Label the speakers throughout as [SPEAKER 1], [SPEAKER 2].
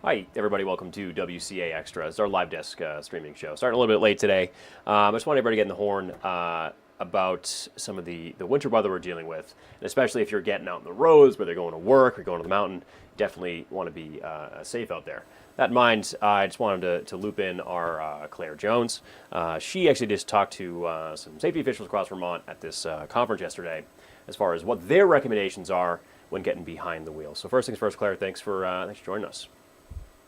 [SPEAKER 1] Hi, everybody. Welcome to WCA Extra. It's our live desk streaming show. Starting a little bit late today. I just want everybody to get in the horn about some of the winter weather we're dealing with, and especially if you're getting out on the roads, whether you're going to work or going to the mountain, definitely want to be safe out there. That in mind, I just wanted to loop in our Claire Jones. She actually just talked to some safety officials across Vermont at this conference yesterday as far as what their recommendations are when getting behind the wheel. So first things first, Claire, thanks for joining us.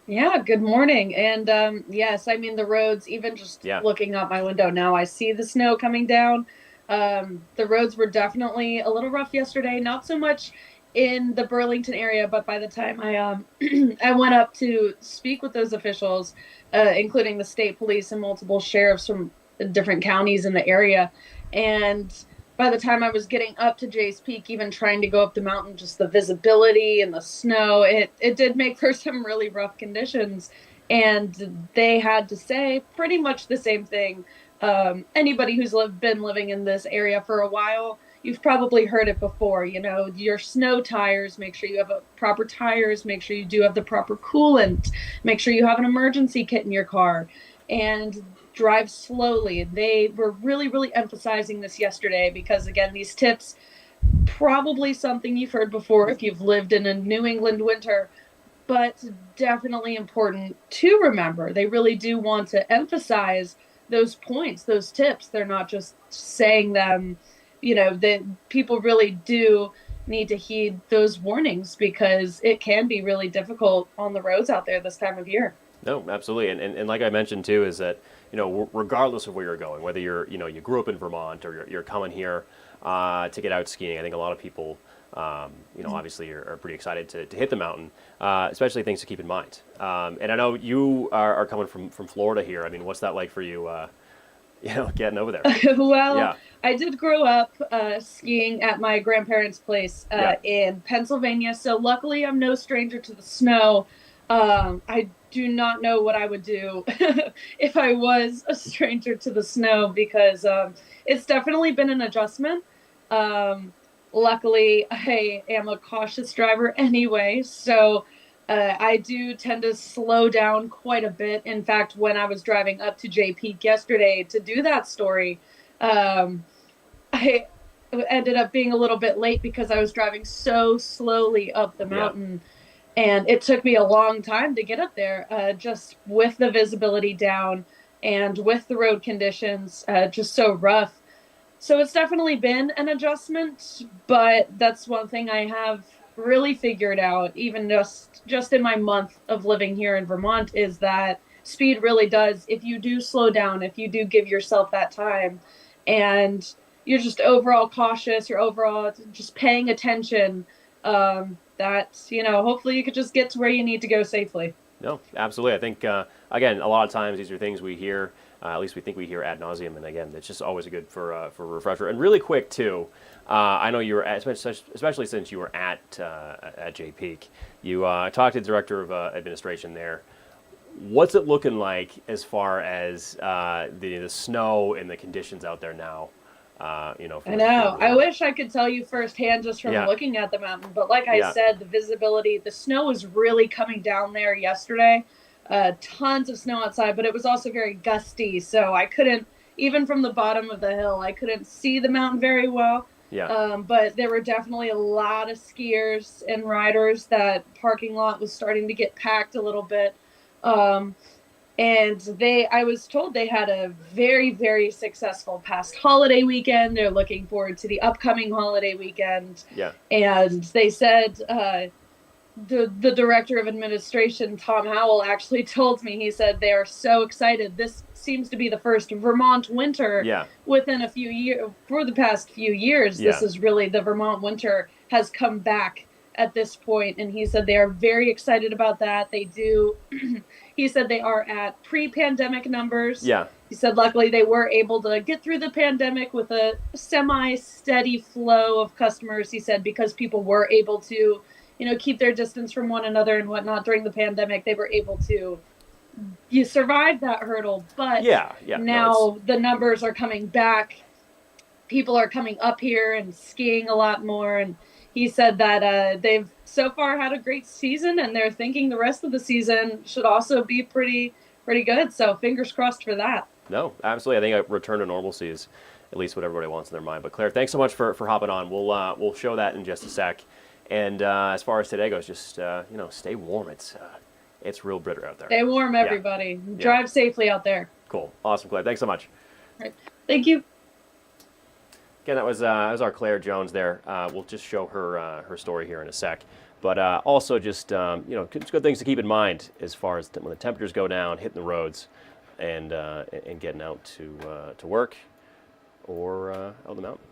[SPEAKER 2] Yeah, good morning. And yes, I mean the roads, even just
[SPEAKER 1] Yeah.
[SPEAKER 2] looking out my window now, I see the snow coming down. The roads were definitely a little rough yesterday, not so much in the Burlington area, but by the time I I went up to speak with those officials, including the state police and multiple sheriffs from different counties in the area, and by the time I was getting up to Jay's Peak, even trying to go up the mountain, just the visibility and the snow, it did make for some really rough conditions. And they had to say pretty much the same thing. Anybody who's been living in this area for a while, you've probably heard it before. You know, your snow tires, make sure you have proper tires, make sure you do have the proper coolant, make sure you have an emergency kit in your car. And drive slowly. They were really, really emphasizing this yesterday because, again, these tips, probably something you've heard before if you've lived in a New England winter, but definitely important to remember. They really do want to emphasize those points, those tips. They're not just saying them, that people really do need to heed those warnings because it can be really difficult on the roads out there this time of year.
[SPEAKER 1] No, absolutely. And like I mentioned too, is that, regardless of where you're going, whether you grew up in Vermont or you're coming here to get out skiing, I think a lot of people, obviously are pretty excited to hit the mountain, especially things to keep in mind. And I know you are coming from Florida here. I mean, what's that like for you, getting over there?
[SPEAKER 2] Well,
[SPEAKER 1] Yeah.
[SPEAKER 2] I did grow up skiing at my grandparents' place
[SPEAKER 1] Yeah.
[SPEAKER 2] in Pennsylvania, so luckily I'm no stranger to the snow. I do not know what I would do if I was a stranger to the snow because it's definitely been an adjustment. Um, Luckily, I am a cautious driver anyway, so I do tend to slow down quite a bit. In fact, when I was driving up to J Peak yesterday to do that story, um, I ended up being a little bit late because I was driving so slowly up the
[SPEAKER 1] Yeah.
[SPEAKER 2] mountain. And it took me a long time to get up there, just with the visibility down and with the road conditions just so rough. So it's definitely been an adjustment, but that's one thing I have really figured out, even just in my month of living here in Vermont, is that speed really does. If you do slow down, if you do give yourself that time, and you're just overall cautious, you're overall just paying attention. That hopefully you could just get to where you need to go safely.
[SPEAKER 1] No, absolutely. I think again, a lot of times these are things we hear. At least we think we hear ad nauseum, and again, it's just always good for a refresher. And really quick too, I know you were especially since you were at J Peak, you talked to the director of administration there. What's it looking like as far as the snow and the conditions out there now?
[SPEAKER 2] I
[SPEAKER 1] For
[SPEAKER 2] know. I
[SPEAKER 1] everyone.
[SPEAKER 2] wish I could tell you firsthand just from
[SPEAKER 1] Yeah,
[SPEAKER 2] looking at the mountain, but like I
[SPEAKER 1] yeah,
[SPEAKER 2] said, the visibility, the snow was really coming down there yesterday. Tons of snow outside, but it was also very gusty, so I couldn't, even from the bottom of the hill, I couldn't see the mountain very well.
[SPEAKER 1] yeah,
[SPEAKER 2] But there were definitely a lot of skiers and riders. That parking lot was starting to get packed a little bit. Um, and I was told they had a very, very successful past holiday weekend. They're looking forward to the upcoming holiday weekend.
[SPEAKER 1] yeah.
[SPEAKER 2] And they said the director of administration, Tom Howell, actually told me, he said they are so excited. This seems to be the first Vermont winter
[SPEAKER 1] Yeah,
[SPEAKER 2] within a few years. For the past few years, this
[SPEAKER 1] yeah,
[SPEAKER 2] is really, the Vermont winter has come back at this point. And he said they are very excited about that. They do. He said they are at pre-pandemic numbers.
[SPEAKER 1] yeah,
[SPEAKER 2] He said luckily they were able to get through the pandemic with a semi-steady flow of customers. He said because people were able to, keep their distance from one another and whatnot during the pandemic, they were able to, you survived that hurdle. But
[SPEAKER 1] yeah, yeah. No, it's
[SPEAKER 2] now the numbers are coming back. People are coming up here and skiing a lot more. And he said that they've so far had a great season, and they're thinking the rest of the season should also be pretty good. So fingers crossed for that.
[SPEAKER 1] No, absolutely. I think a return to normalcy is at least what everybody wants in their mind. But Claire, thanks so much for hopping on. We'll show that in just a sec. And as far as today goes, just stay warm. It's real bitter out there.
[SPEAKER 2] Stay warm, everybody. Yeah. Drive safely out there.
[SPEAKER 1] Cool, awesome, Claire. Thanks so much.
[SPEAKER 2] All right. Thank you.
[SPEAKER 1] Again, that was our Claire Jones there. We'll just show her story here in a sec. But also just just good things to keep in mind as far as when the temperatures go down, hitting the roads, and getting out to work or out on the mountain.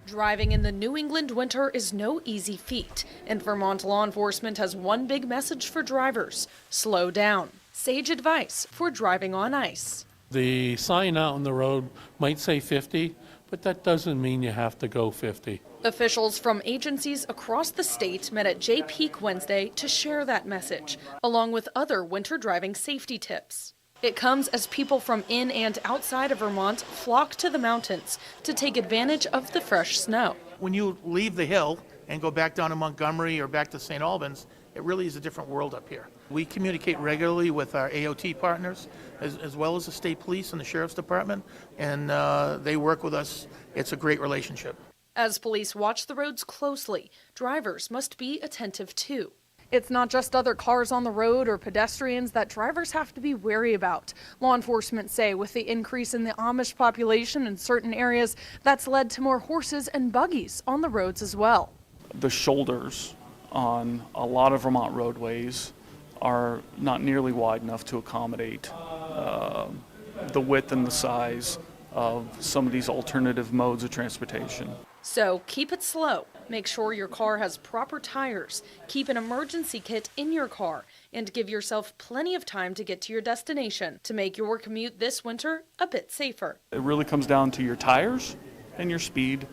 [SPEAKER 3] Driving in the New England winter is no easy feat, and Vermont law enforcement has one big message for drivers: slow down. Sage advice for driving on ice.
[SPEAKER 4] The sign out on the road might say 50, but that doesn't mean you have to go 50.
[SPEAKER 3] Officials from agencies across the state met at JPEAK Wednesday to share that message, along with other winter driving safety tips. It comes as people from in and outside of Vermont flock to the mountains to take advantage of the fresh snow.
[SPEAKER 5] When you leave the hill and go back down to Montgomery or back to St. Albans, it really is a different world up here. We communicate regularly with our AOT partners, as well as the state police and the sheriff's department, and they work with us. It's a great relationship.
[SPEAKER 3] As police watch the roads closely, drivers must be attentive too. It's not just other cars on the road or pedestrians that drivers have to be wary about. Law enforcement say with the increase in the Amish population in certain areas, that's led to more horses and buggies on the roads as well.
[SPEAKER 6] The shoulders on a lot of Vermont roadways are not nearly wide enough to accommodate the width and the size of some of these alternative modes of transportation.
[SPEAKER 3] So keep it slow. Make sure your car has proper tires. Keep an emergency kit in your car and give yourself plenty of time to get to your destination to make your commute this winter a bit safer.
[SPEAKER 6] It really comes down to your tires and your speed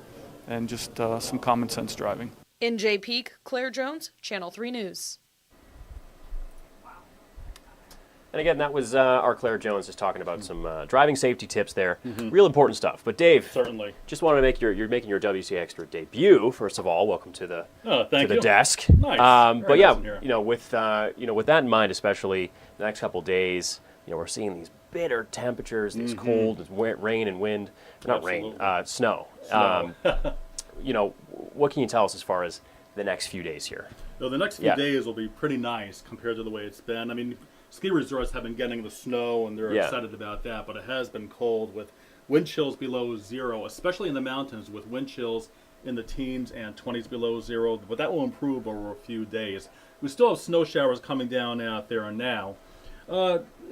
[SPEAKER 6] and just some common sense driving.
[SPEAKER 3] In JPEAK, Claire Jones, Channel 3 News.
[SPEAKER 1] And again, that was our Claire Jones just talking about some driving safety tips there. Real important stuff. But Dave,
[SPEAKER 7] certainly,
[SPEAKER 1] just wanted to make you're making your WCAX debut. First of all, welcome to the desk.
[SPEAKER 7] Nice.
[SPEAKER 1] But yeah, with that in mind, especially the next couple of days, we're seeing these bitter temperatures, these cold, rain and wind. Not rain, snow. What can you tell us as far as the next few days here?
[SPEAKER 7] So the next few days will be pretty nice compared to the way it's been. I mean, ski resorts have been getting the snow, and they're excited about that, but it has been cold with wind chills below zero, especially in the mountains with wind chills in the teens and 20s below zero, but that will improve over a few days. We still have snow showers coming down out there now.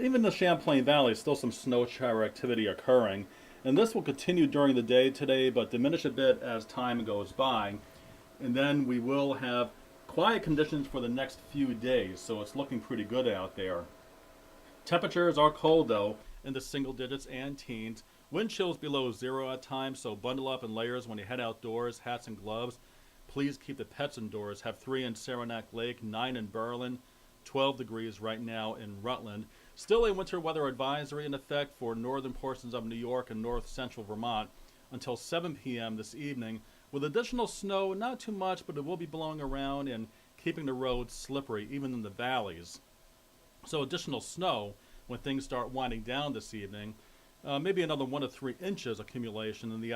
[SPEAKER 7] Even the Champlain Valley, still some snow shower activity occurring, and this will continue during the day today, but diminish a bit as time goes by. And then we will have quiet conditions for the next few days, so it's looking pretty good out there. Temperatures are cold, though, in the single digits and teens. Wind chills below zero at times, so bundle up in layers when you head outdoors, hats and gloves. Please keep the pets indoors. Have 3 in Saranac Lake, 9 in Berlin, 12 degrees right now in Rutland. Still a winter weather advisory in effect for northern portions of New York and north central Vermont until 7 p.m. this evening, with additional snow, not too much, but it will be blowing around and keeping the roads slippery, even in the valleys. So additional snow when things start winding down this evening, maybe another 1 to 3 inches accumulation in the